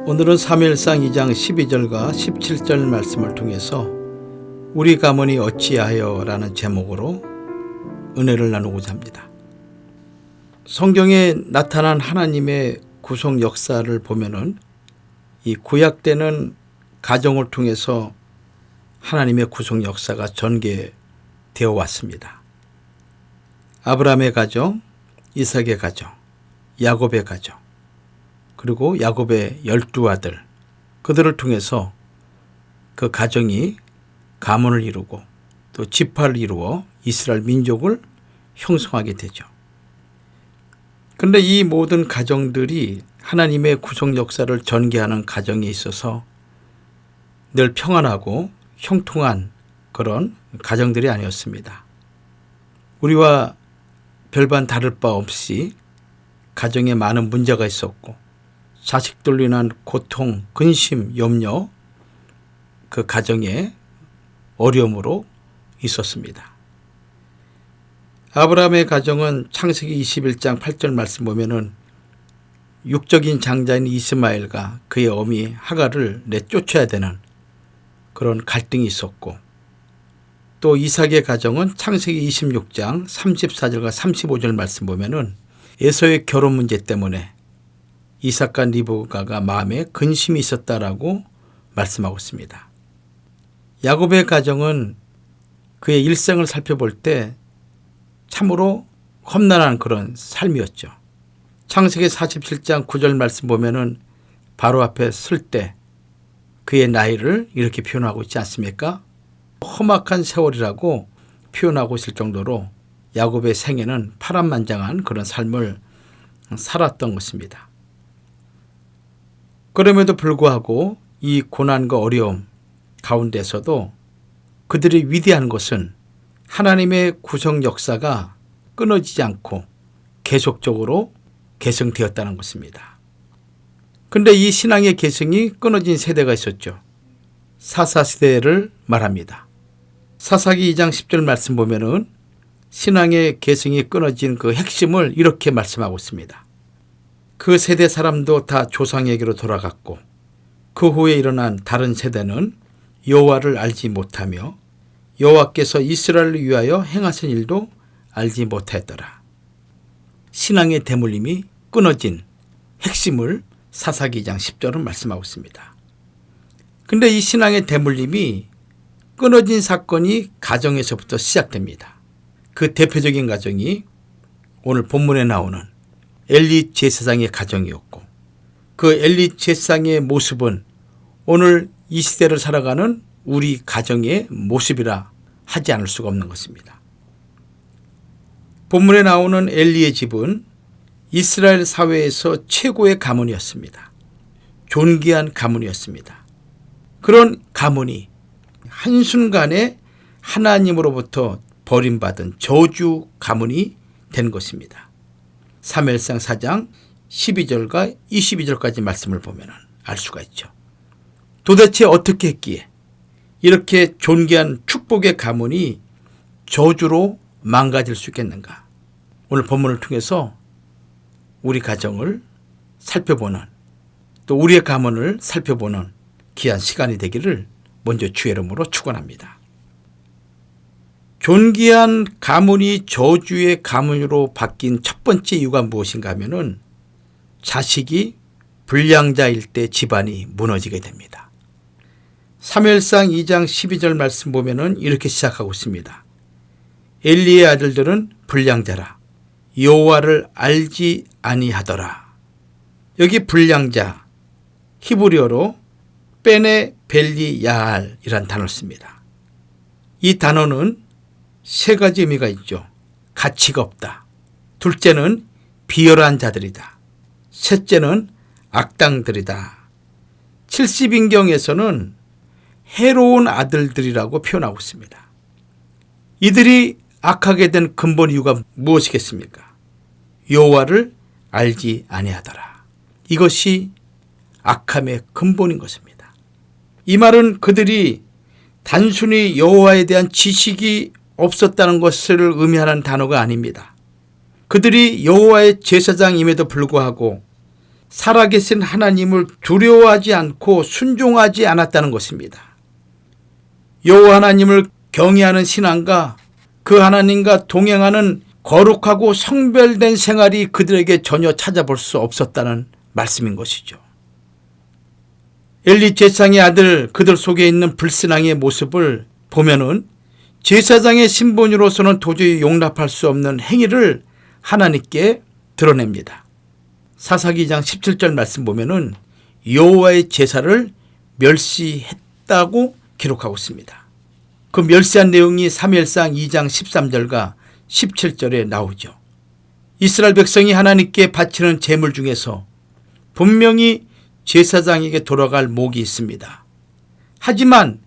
오늘은 사무엘상 2장 12절과 17절 말씀을 통해서 우리 가문이 어찌하여 라는 제목으로 은혜를 나누고자 합니다. 성경에 나타난 하나님의 구속 역사를 보면은 이 구약 가정을 통해서 하나님의 구속 역사가 전개되어 왔습니다. 아브라함의 가정, 이삭의 가정, 야곱의 가정, 그리고 야곱의 12아들, 그들을 통해서 그 가정이 가문을 이루고 또 지파를 이루어 이스라엘 민족을 형성하게 되죠. 그런데 이 모든 가정들이 하나님의 구속 역사를 전개하는 가정에 있어서 늘 평안하고 형통한 그런 가정들이 아니었습니다. 우리와 별반 다를 바 없이 가정에 많은 문제가 있었고 자식들로 인한 고통, 근심, 염려, 그 가정에 어려움으로 있었습니다. 아브라함의 가정은 창세기 21장 8절 말씀 보면은 육적인 장자인 이스마엘과 그의 어미 하갈을 내쫓아야 되는 그런 갈등이 있었고, 또 이삭의 가정은 창세기 26장 34절과 35절 말씀 보면은 에서의 결혼 문제 때문에 이삭과 리브가가 마음에 근심이 있었다라고 말씀하고 있습니다. 야곱의 가정은 그의 일생을 살펴볼 때 참으로 험난한 그런 삶이었죠. 창세기 47장 9절 말씀 보면은 바로 앞에 설 때 그의 나이를 이렇게 표현하고 있지 않습니까? 험악한 세월이라고 표현하고 있을 정도로 야곱의 생애는 파란만장한 그런 삶을 살았던 것입니다. 그럼에도 불구하고 이 고난과 어려움 가운데서도 그들이 위대한 것은 하나님의 구속 역사가 끊어지지 않고 계속적으로 계승되었다는 것입니다. 그런데 이 신앙의 계승이 끊어진 세대가 있었죠. 사사시대를 말합니다. 사사기 2장 10절 말씀 보면은 신앙의 계승이 끊어진 그 핵심을 이렇게 말씀하고 있습니다. 그 세대 사람도 다 조상에게로 돌아갔고 그 후에 일어난 다른 세대는 여호와를 알지 못하며 여호와께서 이스라엘을 위하여 행하신 일도 알지 못하였더라. 신앙의 대물림이 끊어진 핵심을 사사기 2장 10절은 말씀하고 있습니다. 그런데 이 신앙의 대물림이 끊어진 사건이 가정에서부터 시작됩니다. 그 대표적인 가정이 오늘 본문에 나오는 엘리 제사장의 가정이었고, 그 엘리 제사장의 모습은 오늘 이 시대를 살아가는 우리 가정의 모습이라 하지 않을 수가 없는 것입니다. 본문에 나오는 엘리의 집은 이스라엘 사회에서 최고의 가문이었습니다. 존귀한 가문이었습니다. 그런 가문이 한순간에 하나님으로부터 버림받은 저주 가문이 된 것입니다. 사무엘상 4장 12절과 22절까지 말씀을 보면 알 수가 있죠. 도대체 어떻게 했기에 이렇게 존귀한 축복의 가문이 저주로 망가질 수 있겠는가? 오늘 본문을 통해서 우리 가정을 살펴보는, 또 우리의 가문을 살펴보는 귀한 시간이 되기를 먼저 주의 이름으로 축원합니다. 존귀한 가문이 저주의 가문으로 바뀐 첫 번째 이유가 무엇인가 하면은 자식이 불량자일 때 집안이 무너지게 됩니다. 사무엘상 2장 12절 말씀 보면은 이렇게 시작하고 있습니다. 엘리의 아들들은 불량자라 여호와를 알지 아니하더라. 여기 불량자 히브리어로 베네 벨리 야알이란 단어를 씁니다. 이 단어는 세 가지 의미가 있죠. 가치가 없다. 둘째는 비열한 자들이다. 셋째는 악당들이다. 70인경에서는 해로운 아들들이라고 표현하고 있습니다. 이들이 악하게 된 근본 이유가 무엇이겠습니까? 여호와를 알지 아니하더라. 이것이 악함의 근본인 것입니다. 이 말은 그들이 단순히 여호와에 대한 지식이 없었다는 것을 의미하는 단어가 아닙니다. 그들이 여호와의 제사장임에도 불구하고 살아계신 하나님을 두려워하지 않고 순종하지 않았다는 것입니다. 여호와 하나님을 경외하는 신앙과 그 하나님과 동행하는 거룩하고 성별된 생활이 그들에게 전혀 찾아볼 수 없었다는 말씀인 것이죠. 엘리 제사장의 아들 그들 속에 있는 불신앙의 모습을 보면은 제사장의 신분으로서는 도저히 용납할 수 없는 행위를 하나님께 드러냅니다. 사사기 2장 17절 말씀 보면은 여호와의 제사를 멸시했다고 기록하고 있습니다. 그 멸시한 내용이 사무엘상 2장 13절과 17절에 나오죠. 이스라엘 백성이 하나님께 바치는 제물 중에서 분명히 제사장에게 돌아갈 목이 있습니다. 하지만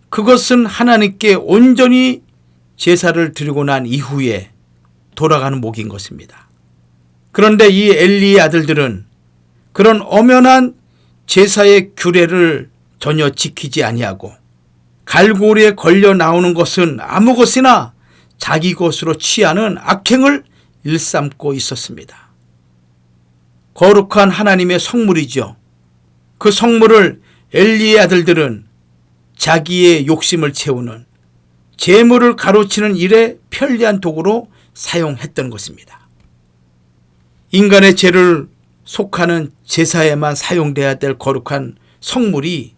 그것은 하나님께 온전히 제사를 드리고 난 이후에 돌아가는 목인 것입니다. 그런데 이 엘리의 아들들은 그런 엄연한 제사의 규례를 전혀 지키지 아니하고 갈고리에 걸려 나오는 것은 아무 것이나 자기 것으로 취하는 악행을 일삼고 있었습니다. 거룩한 하나님의 성물이죠. 그 성물을 엘리의 아들들은 자기의 욕심을 채우는 재물을 가로치는 일에 편리한 도구로 사용했던 것입니다. 인간의 죄를 속하는 제사에만 사용돼야 될 거룩한 성물이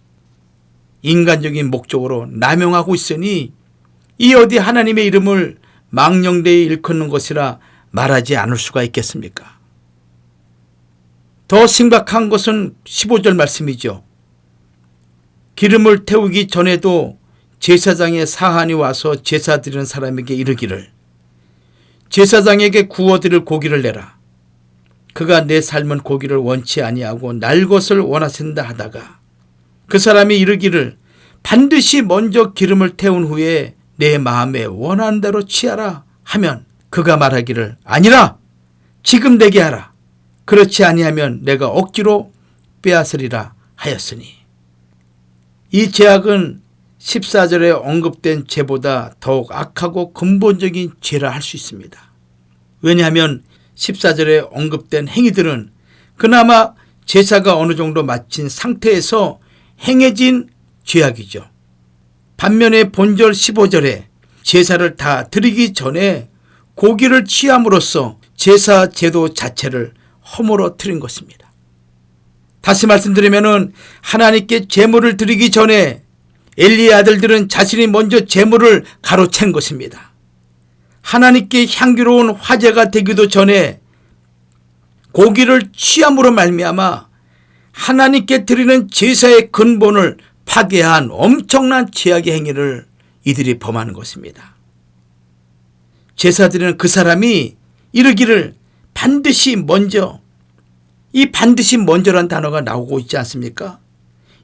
인간적인 목적으로 남용하고 있으니 이 어디 하나님의 이름을 망령되이 일컫는 것이라 말하지 않을 수가 있겠습니까? 더 심각한 것은 15절 말씀이죠. 기름을 태우기 전에도 제사장의 사한이 와서 제사 드리는 사람에게 이르기를 제사장에게 구워드릴 고기를 내라. 그가 내 삶은 고기를 원치 아니하고 날 것을 원하신다 하다가 그 사람이 이르기를 반드시 먼저 기름을 태운 후에 내 마음에 원하는 대로 취하라 하면 그가 말하기를 아니라 지금 내게 하라. 그렇지 아니하면 내가 억지로 빼앗으리라 하였으니 이 죄악은 14절에 언급된 죄보다 더욱 악하고 근본적인 죄라 할 수 있습니다. 왜냐하면 14절에 언급된 행위들은 그나마 제사가 어느 정도 마친 상태에서 행해진 죄악이죠. 반면에 본절 15절에 제사를 다 드리기 전에 고기를 취함으로써 제사 제도 자체를 허물어뜨린 것입니다. 다시 말씀드리면 하나님께 제물을 드리기 전에 엘리의 아들들은 자신이 먼저 제물을 가로챈 것입니다. 하나님께 향기로운 화제가 되기도 전에 고기를 취함으로 말미암아 하나님께 드리는 제사의 근본을 파괴한 엄청난 죄악의 행위를 이들이 범하는 것입니다. 제사 드리는 그 사람이 이르기를 반드시 먼저, 이 반드시 먼저란 단어가 나오고 있지 않습니까?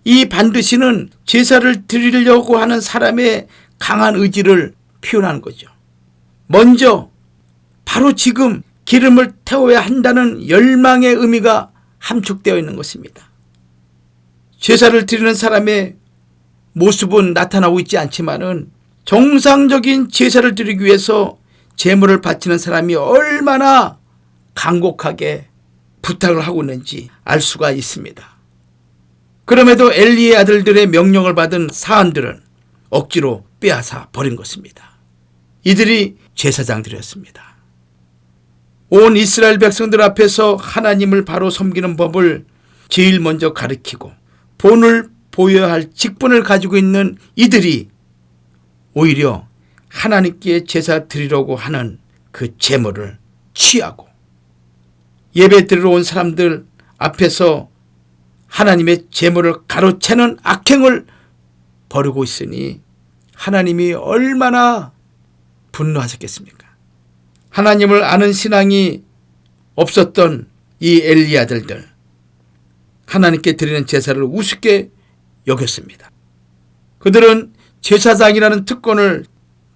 이 반드시는 제사를 드리려고 하는 사람의 강한 의지를 표현하는 거죠. 먼저 바로 지금 기름을 태워야 한다는 열망의 의미가 함축되어 있는 것입니다. 제사를 드리는 사람의 모습은 나타나고 있지 않지만은 정상적인 제사를 드리기 위해서 제물을 바치는 사람이 얼마나 간곡하게 부탁을 하고 있는지 알 수가 있습니다. 그럼에도 엘리의 아들들의 명령을 받은 사한들은 억지로 빼앗아 버린 것입니다. 이들이 제사장들이었습니다. 온 이스라엘 백성들 앞에서 하나님을 바로 섬기는 법을 제일 먼저 가르치고 본을 보여야 할 직분을 가지고 있는 이들이 오히려 하나님께 제사 드리려고 하는 그 제물을 취하고 예배 드리러 온 사람들 앞에서 하나님의 제물을 가로채는 악행을 벌이고 있으니 하나님이 얼마나 분노하셨겠습니까? 하나님을 아는 신앙이 없었던 이 엘리 아들들, 하나님께 드리는 제사를 우습게 여겼습니다. 그들은 제사장이라는 특권을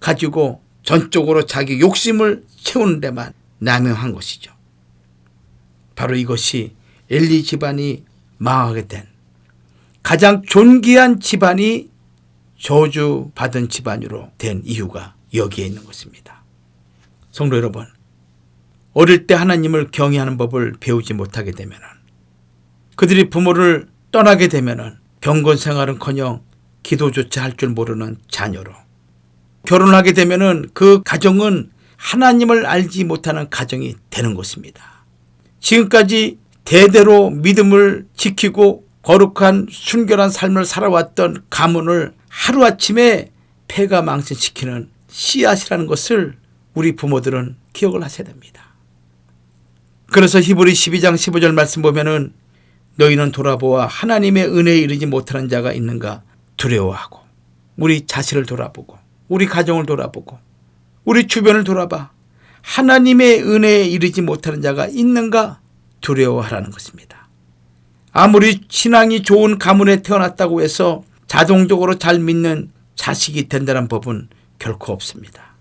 가지고 전적으로 자기 욕심을 채우는 데만 남용한 것이죠. 바로 이것이 엘리 집안이 망하게 된 가장 존귀한 집안이 저주받은 집안으로 된 이유가 여기에 있는 것입니다. 성도 여러분, 어릴 때 하나님을 경외하는 법을 배우지 못하게 되면 그들이 부모를 떠나게 되면은 경건 생활은커녕 기도조차 할 줄 모르는 자녀로, 결혼하게 되면은 그 가정은 하나님을 알지 못하는 가정이 되는 것입니다. 지금까지 대대로 믿음을 지키고 거룩한 순결한 삶을 살아왔던 가문을 하루아침에 폐가 망신시키는 씨앗이라는 것을 우리 부모들은 기억을 하셔야 됩니다. 그래서 히브리 12장 15절 말씀 보면은 너희는 돌아보아 하나님의 은혜에 이르지 못하는 자가 있는가 두려워하고, 우리 자신을 돌아보고 우리 가정을 돌아보고 우리 주변을 돌아봐 하나님의 은혜에 이르지 못하는 자가 있는가 두려워하라는 것입니다. 아무리 신앙이 좋은 가문에 태어났다고 해서 자동적으로 잘 믿는 자식이 된다는 법은 결코 없습니다.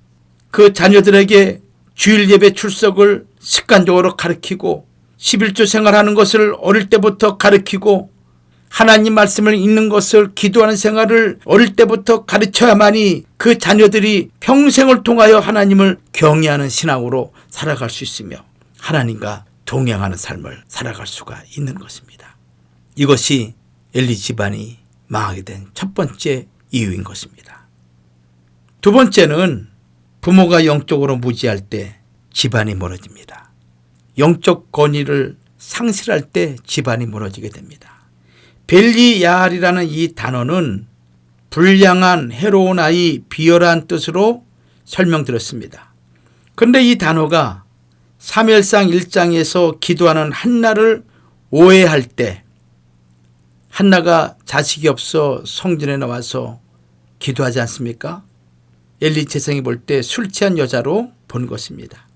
그 자녀들에게 주일 예배 출석을 습관적으로 가르치고 11조 생활하는 것을 어릴 때부터 가르치고 하나님 말씀을 읽는 것을, 기도하는 생활을 어릴 때부터 가르쳐야만이 그 자녀들이 평생을 통하여 하나님을 경외하는 신앙으로 살아갈 수 있으며 하나님과 동행하는 삶을 살아갈 수가 있는 것입니다. 이것이 엘리 집안이 망하게 된 첫 번째 이유인 것입니다. 두 번째는 부모가 영적으로 무지할 때 집안이 무너집니다. 영적 권위를 상실할 때 집안이 무너지게 됩니다. 벨리야알이라는 이 단어는 불량한, 해로운 아이, 비열한 뜻으로 설명드렸습니다. 그런데 이 단어가 사무엘상 1장에서 기도하는 한나를 오해할 때, 한나가 자식이 없어 성전에 나와서 기도하지 않습니까? 엘리 제사장이 볼 때 술 취한 여자로 본 것입니다.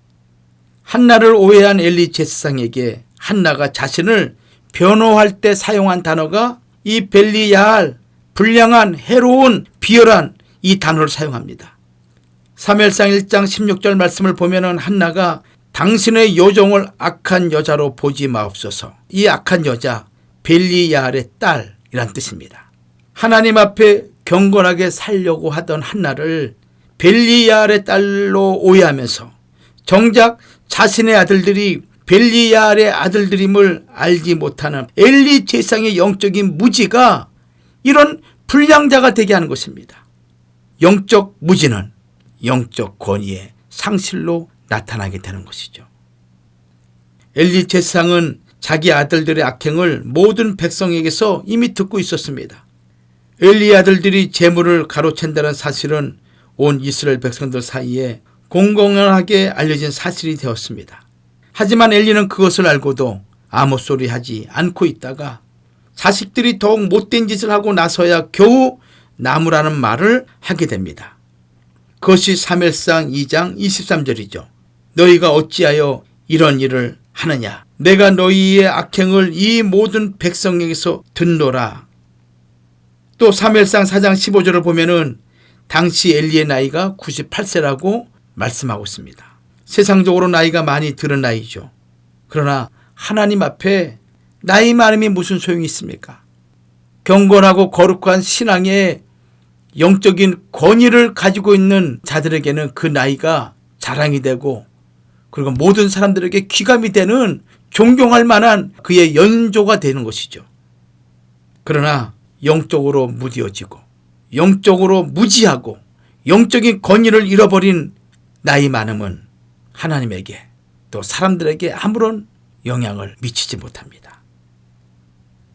한나를 오해한 엘리 제사장에게 한나가 자신을 변호할 때 사용한 단어가 이 벨리야알, 불량한, 해로운, 비열한 이 단어를 사용합니다. 사무엘상 1장 16절 말씀을 보면은 한나가 당신의 요정을 악한 여자로 보지 마옵소서. 이 악한 여자 벨리야알의 딸이란 뜻입니다. 하나님 앞에 경건하게 살려고 하던 한나를 벨리야알의 딸로 오해하면서 정작 자신의 아들들이 벨리야알의 아들들임을 알지 못하는 엘리 제사장의 영적인 무지가 이런 불량자가 되게 하는 것입니다. 영적 무지는 영적 권위의 상실로 나타나게 되는 것이죠. 엘리 제사장은 자기 아들들의 악행을 모든 백성에게서 이미 듣고 있었습니다. 엘리 아들들이 재물을 가로챈다는 사실은 온 이스라엘 백성들 사이에 공공연하게 알려진 사실이 되었습니다. 하지만 엘리는 그것을 알고도 아무 소리 하지 않고 있다가 자식들이 더욱 못된 짓을 하고 나서야 겨우 나무라는 말을 하게 됩니다. 그것이 사무엘상 2장 23절이죠. 너희가 어찌하여 이런 일을 하느냐? 내가 너희의 악행을 이 모든 백성에게서 듣노라. 또 사무엘상 4장 15절을 보면은 당시 엘리의 나이가 98세라고 말씀하고 있습니다. 세상적으로 나이가 많이 들은 나이죠. 그러나 하나님 앞에 나이 많음이 무슨 소용이 있습니까? 경건하고 거룩한 신앙의 영적인 권위를 가지고 있는 자들에게는 그 나이가 자랑이 되고, 그리고 모든 사람들에게 귀감이 되는, 존경할 만한 그의 연조가 되는 것이죠. 그러나 영적으로 무뎌지고 영적으로 무지하고 영적인 권위를 잃어버린 나이 많음은 하나님에게 또 사람들에게 아무런 영향을 미치지 못합니다.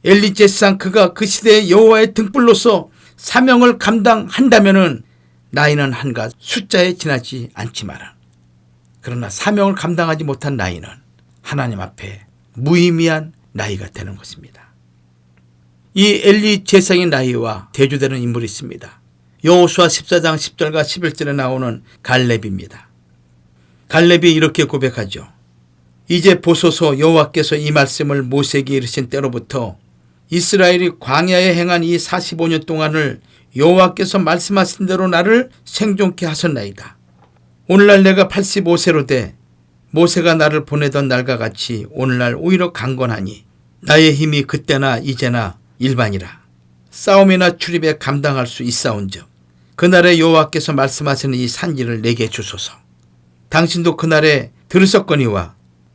엘리 제사장 그가 그 시대의 여호와의 등불로서 사명을 감당한다면은 나이는 한갓 숫자에 지나지 않지만, 그러나 사명을 감당하지 못한 나이는 하나님 앞에 무의미한 나이가 되는 것입니다. 이 엘리 제사장의 나이와 대조되는 인물이 있습니다. 여호수아 14장 10절과 11절에 나오는 갈렙입니다. 갈렙이 이렇게 고백하죠. 이제 보소서, 여호와께서 이 말씀을 모세에게 이르신 때로부터 이스라엘이 광야에 행한 이 45년 동안을 여호와께서 말씀하신 대로 나를 생존케 하셨나이다. 오늘날 내가 85세로 돼 모세가 나를 보내던 날과 같이 오늘날 오히려 강건하니 나의 힘이 그때나 이제나 일반이라. 싸움이나 출입에 감당할 수 있사온즉 그날에 여호와께서 말씀하시는 이 산지를 내게 주소서. 당신도 그날에 들으셨거니와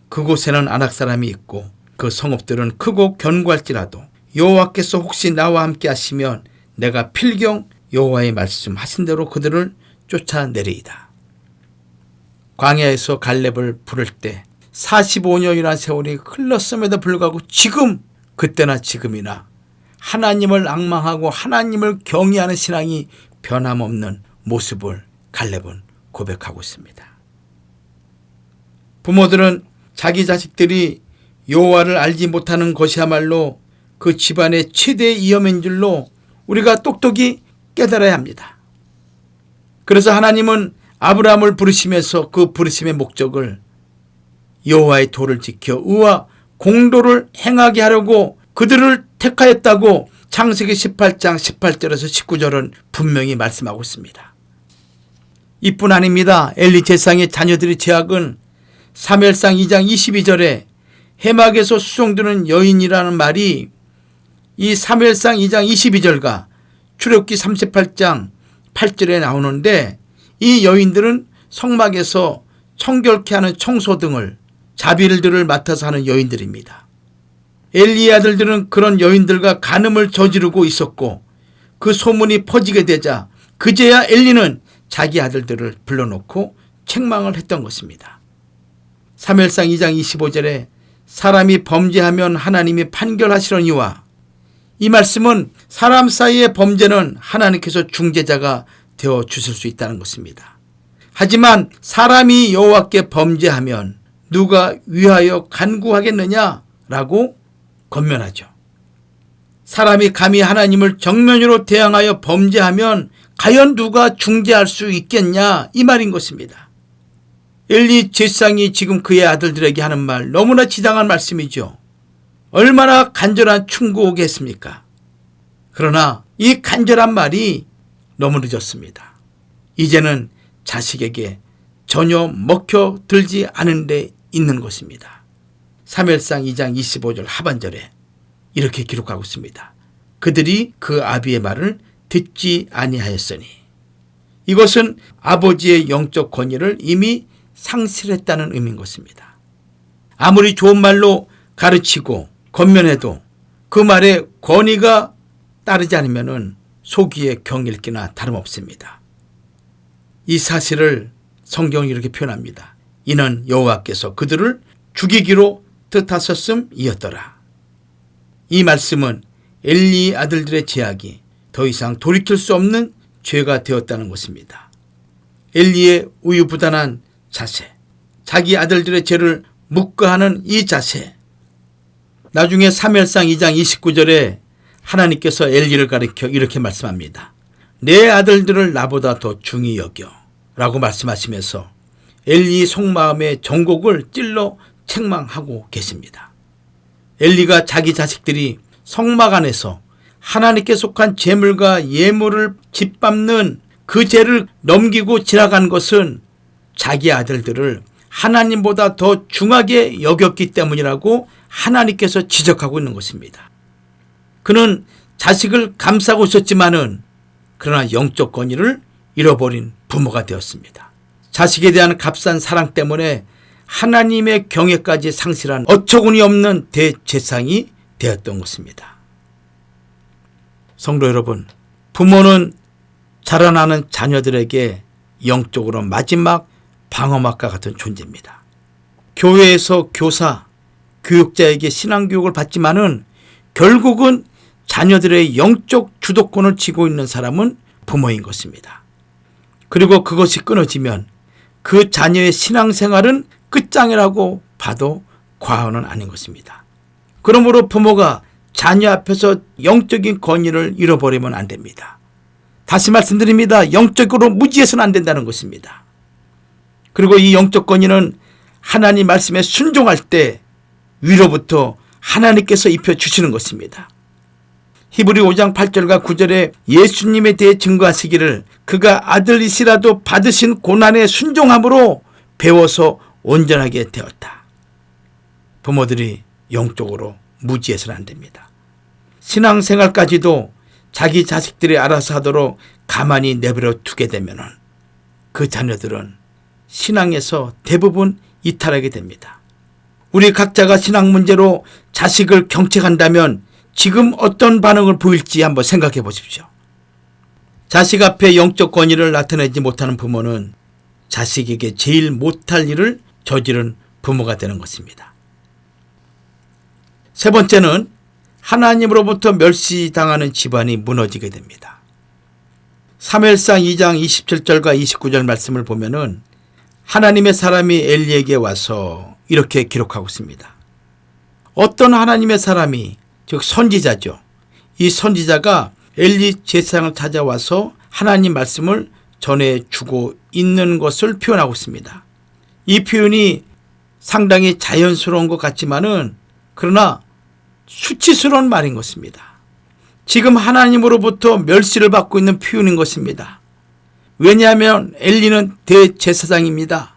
그곳에는 아낙 사람이 있고 그 성읍들은 크고 견고할지라도 여호와께서 혹시 나와 함께 하시면 내가 필경 여호와의 말씀하신 대로 그들을 쫓아내리이다. 광야에서 갈렙을 부를 때 45년이라는 세월이 흘렀음에도 불구하고 지금 그때나 지금이나 하나님을 앙망하고 하나님을 경외하는 신앙이 변함없는 모습을 갈렙은 고백하고 있습니다. 부모들은 자기 자식들이 여호와를 알지 못하는 것이야말로 그 집안의 최대의 위험인 줄로 우리가 똑똑히 깨달아야 합니다. 그래서 하나님은 아브라함을 부르시면서 그 부르심의 목적을 여호와의 도를 지켜 의와 공도를 행하게 하려고 그들을 택하였다고 창세기 18장 18절에서 19절은 분명히 말씀하고 있습니다. 이뿐 아닙니다. 엘리 제사장의 자녀들의 죄악은 사무엘상 2장 22절에 해막에서 수송드는 여인이라는 말이 이 사무엘상 2장 22절과 출애굽기 38장 8절에 나오는데 이 여인들은 성막에서 청결케 하는 청소 등을 자비들을 맡아서 하는 여인들입니다. 엘리의 아들들은 그런 여인들과 간음을 저지르고 있었고 그 소문이 퍼지게 되자 그제야 엘리는 자기 아들들을 불러놓고 책망을 했던 것입니다. 사무엘상 2장 25절에 사람이 범죄하면 하나님이 판결하시려니와 이 말씀은 사람 사이의 범죄는 하나님께서 중재자가 되어 주실 수 있다는 것입니다. 하지만 사람이 여호와께 범죄하면 누가 위하여 간구하겠느냐라고 권면하죠. 사람이 감히 하나님을 정면으로 대항하여 범죄하면 과연 누가 중재할 수 있겠냐 이 말인 것입니다. 엘리 제사장이 지금 그의 아들들에게 하는 말 너무나 지당한 말씀이죠. 얼마나 간절한 충고겠습니까? 그러나 이 간절한 말이 너무 늦었습니다. 이제는 자식에게 전혀 먹혀들지 않은 데 있는 것입니다. 사무엘상 2장 25절 하반절에 이렇게 기록하고 있습니다. 그들이 그 아비의 말을 듣지 아니하였으니 이것은 아버지의 영적 권위를 이미 상실했다는 의미인 것입니다. 아무리 좋은 말로 가르치고 권면해도 그 말에 권위가 따르지 않으면 속이의 경읽기나 다름없습니다. 이 사실을 성경이 이렇게 표현합니다. 이는 여호와께서 그들을 죽이기로 뜻하셨음이었더라. 이 말씀은 엘리 아들들의 죄악이 더 이상 돌이킬 수 없는 죄가 되었다는 것입니다. 엘리의 우유부단한 자세, 자기 아들들의 죄를 묵과하는 이 자세, 나중에 사무엘상 2장 29절에 하나님께서 엘리를 가리켜 이렇게 말씀합니다. 내 아들들을 나보다 더 중히 여겨 라고 말씀하시면서 엘리 속마음의 정곡을 찔러 책망하고 계십니다. 엘리가 자기 자식들이 성막 안에서 하나님께 속한 제물과 예물을 짓밟는 그 죄를 넘기고 지나간 것은 자기 아들들을 하나님보다 더 중하게 여겼기 때문이라고 하나님께서 지적하고 있는 것입니다. 그는 자식을 감싸고 있었지만은 그러나 영적 권위를 잃어버린 부모가 되었습니다. 자식에 대한 값싼 사랑 때문에 하나님의 경외까지 상실한 어처구니 없는 대제사장이 되었던 것입니다. 성도 여러분, 부모는 자라나는 자녀들에게 영적으로 마지막 방어막과 같은 존재입니다. 교회에서 교사, 교육자에게 신앙교육을 받지만은 결국은 자녀들의 영적 주도권을 쥐고 있는 사람은 부모인 것입니다. 그리고 그것이 끊어지면 그 자녀의 신앙생활은 끝장이라고 봐도 과언은 아닌 것입니다. 그러므로 부모가 자녀 앞에서 영적인 권위를 잃어버리면 안 됩니다. 다시 말씀드립니다. 영적으로 무지해서는 안 된다는 것입니다. 그리고 이 영적 권위는 하나님 말씀에 순종할 때 위로부터 하나님께서 입혀주시는 것입니다. 히브리 5장 8절과 9절에 예수님에 대해 증거하시기를 그가 아들이시라도 받으신 고난의 순종함으로 배워서 온전하게 되었다. 부모들이 영적으로 무지해서는 안 됩니다. 신앙생활까지도 자기 자식들이 알아서 하도록 가만히 내버려 두게 되면 그 자녀들은 신앙에서 대부분 이탈하게 됩니다. 우리 각자가 신앙 문제로 자식을 경책한다면 지금 어떤 반응을 보일지 한번 생각해 보십시오. 자식 앞에 영적 권위를 나타내지 못하는 부모는 자식에게 제일 못할 일을 저지른 부모가 되는 것입니다. 세 번째는 하나님으로부터 멸시당하는 집안이 무너지게 됩니다. 사무엘상 2장 27절과 29절 말씀을 보면은 하나님의 사람이 엘리에게 와서 이렇게 기록하고 있습니다. 어떤 하나님의 사람이, 즉 선지자죠. 이 선지자가 엘리 제사장을 찾아와서 하나님 말씀을 전해주고 있는 것을 표현하고 있습니다. 이 표현이 상당히 자연스러운 것 같지만은 그러나 수치스러운 말인 것입니다. 지금 하나님으로부터 멸시를 받고 있는 표현인 것입니다. 왜냐하면 엘리는 대제사장입니다.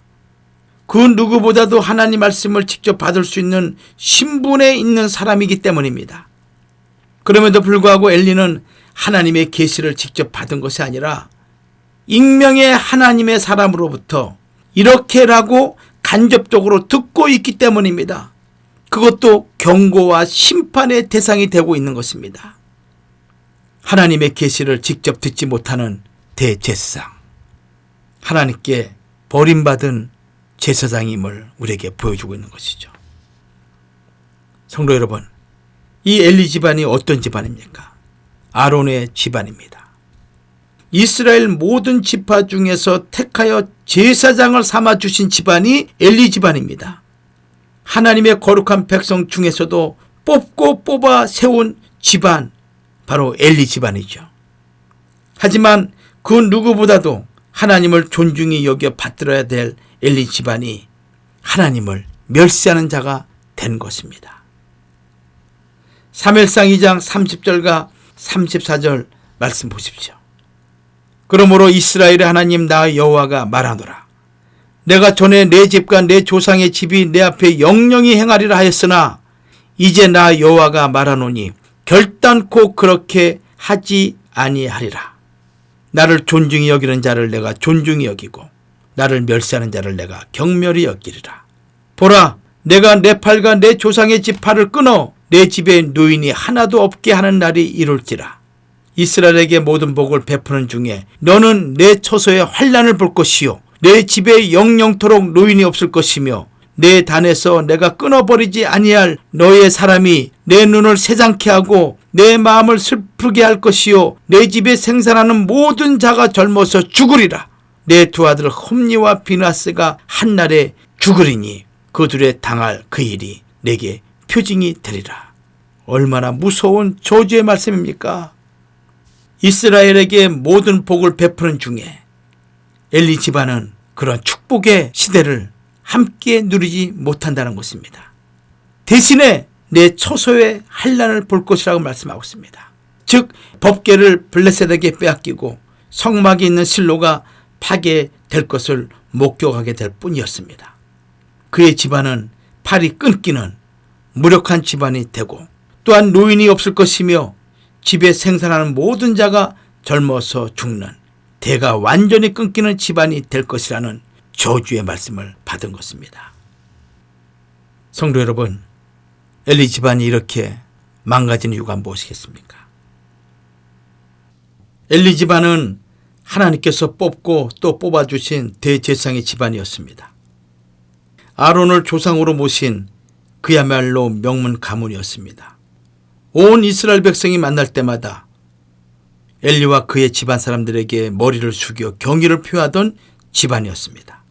그 누구보다도 하나님 말씀을 직접 받을 수 있는 신분에 있는 사람이기 때문입니다. 그럼에도 불구하고 엘리는 하나님의 계시를 직접 받은 것이 아니라 익명의 하나님의 사람으로부터 이렇게라고 간접적으로 듣고 있기 때문입니다. 그것도 경고와 심판의 대상이 되고 있는 것입니다. 하나님의 계시를 직접 듣지 못하는 대제사장, 하나님께 버림받은 제사장임을 우리에게 보여주고 있는 것이죠. 성도 여러분, 이 엘리 집안이 어떤 집안입니까? 아론의 집안입니다. 이스라엘 모든 지파 중에서 택하여 제사장을 삼아 주신 집안이 엘리 집안입니다. 하나님의 거룩한 백성 중에서도 뽑고 뽑아 세운 집안, 바로 엘리 집안이죠. 하지만 그 누구보다도 하나님을 존중히 여겨 받들어야 될 엘리 집안이 하나님을 멸시하는 자가 된 것입니다. 사무엘상 2장 30절과 34절 말씀 보십시오. 그러므로 이스라엘의 하나님 나 여호와가 말하노라. 내가 전에 내 집과 내 조상의 집이 내 앞에 영영히 행하리라 하였으나 이제 나 여호와가 말하노니 결단코 그렇게 하지 아니하리라. 나를 존중히 여기는 자를 내가 존중히 여기고 나를 멸시하는 자를 내가 경멸히 여기리라. 보라, 내가 내 팔과 내 조상의 집 팔을 끊어 내 집에 노인이 하나도 없게 하는 날이 이룰지라. 이스라엘에게 모든 복을 베푸는 중에 너는 내 처소에 환난을 볼 것이요 내 집에 영영토록 노인이 없을 것이며 내 단에서 내가 끊어버리지 아니할 너의 사람이 내 눈을 새장케 하고 내 마음을 슬프게 할 것이요 내 집에 생산하는 모든 자가 젊어서 죽으리라. 내 두 아들 홈니와 비나스가 한날에 죽으리니 그들의 당할 그 일이 내게 표징이 되리라. 얼마나 무서운 저주의 말씀입니까? 이스라엘에게 모든 복을 베푸는 중에 엘리 집안은 그런 축복의 시대를 함께 누리지 못한다는 것입니다. 대신에 내 처소에 환난을 볼 것이라고 말씀하고 있습니다. 즉 법궤를 블레셋에게 빼앗기고 성막이 있는 실로가 파괴될 것을 목격하게 될 뿐이었습니다. 그의 집안은 팔이 끊기는 무력한 집안이 되고 또한 노인이 없을 것이며 집에 생산하는 모든 자가 젊어서 죽는 대가 완전히 끊기는 집안이 될 것이라는 저주의 말씀을 받은 것입니다. 성도 여러분, 엘리 집안이 이렇게 망가진 이유가 무엇이겠습니까? 엘리 집안은 하나님께서 뽑고 또 뽑아주신 대제사장의 집안이었습니다. 아론을 조상으로 모신 그야말로 명문 가문이었습니다. 온 이스라엘 백성이 만날 때마다 엘리와 그의 집안 사람들에게 머리를 숙여 경의를 표하던 집안이었습니다.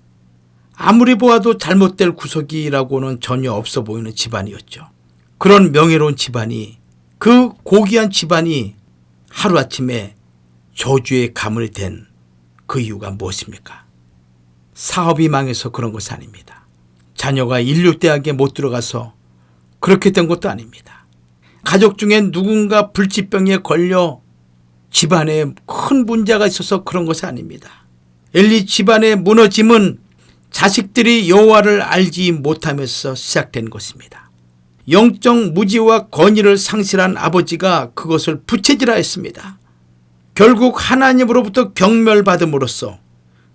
아무리 보아도 잘못될 구석이라고는 전혀 없어 보이는 집안이었죠. 그런 명예로운 집안이, 그 고귀한 집안이 하루아침에 저주의 가문이 된 그 이유가 무엇입니까? 사업이 망해서 그런 것이 아닙니다. 자녀가 인류대학에 못 들어가서 그렇게 된 것도 아닙니다. 가족 중에 누군가 불치병에 걸려 집안에 큰 문제가 있어서 그런 것이 아닙니다. 엘리 집안의 무너짐은 자식들이 여호와를 알지 못하면서 시작된 것입니다. 영적 무지와 권위를 상실한 아버지가 그것을 부채질하였습니다. 결국 하나님으로부터 경멸받음으로써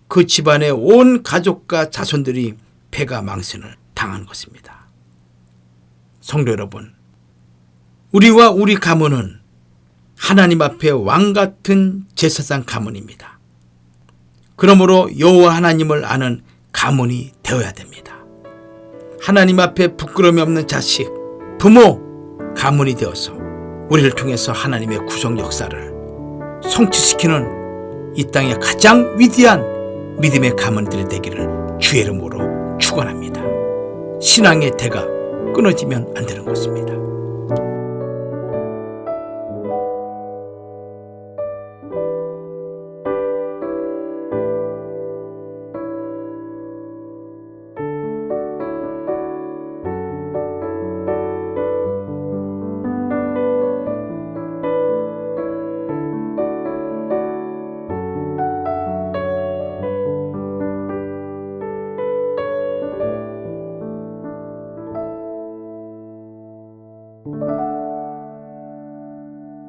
그 집안의 온 가족과 자손들이 패가 망신을 당한 것입니다. 성도 여러분, 우리와 우리 가문은 하나님 앞에 왕같은 제사장 가문입니다. 그러므로 여호와 하나님을 아는 가문이 되어야 됩니다. 하나님 앞에 부끄러움이 없는 자식, 부모, 가문이 되어서 우리를 통해서 하나님의 구속 역사를 성취시키는 이 땅의 가장 위대한 믿음의 가문들이 되기를 주의 이름으로 축원합니다. 신앙의 대가 끊어지면 안 되는 것입니다.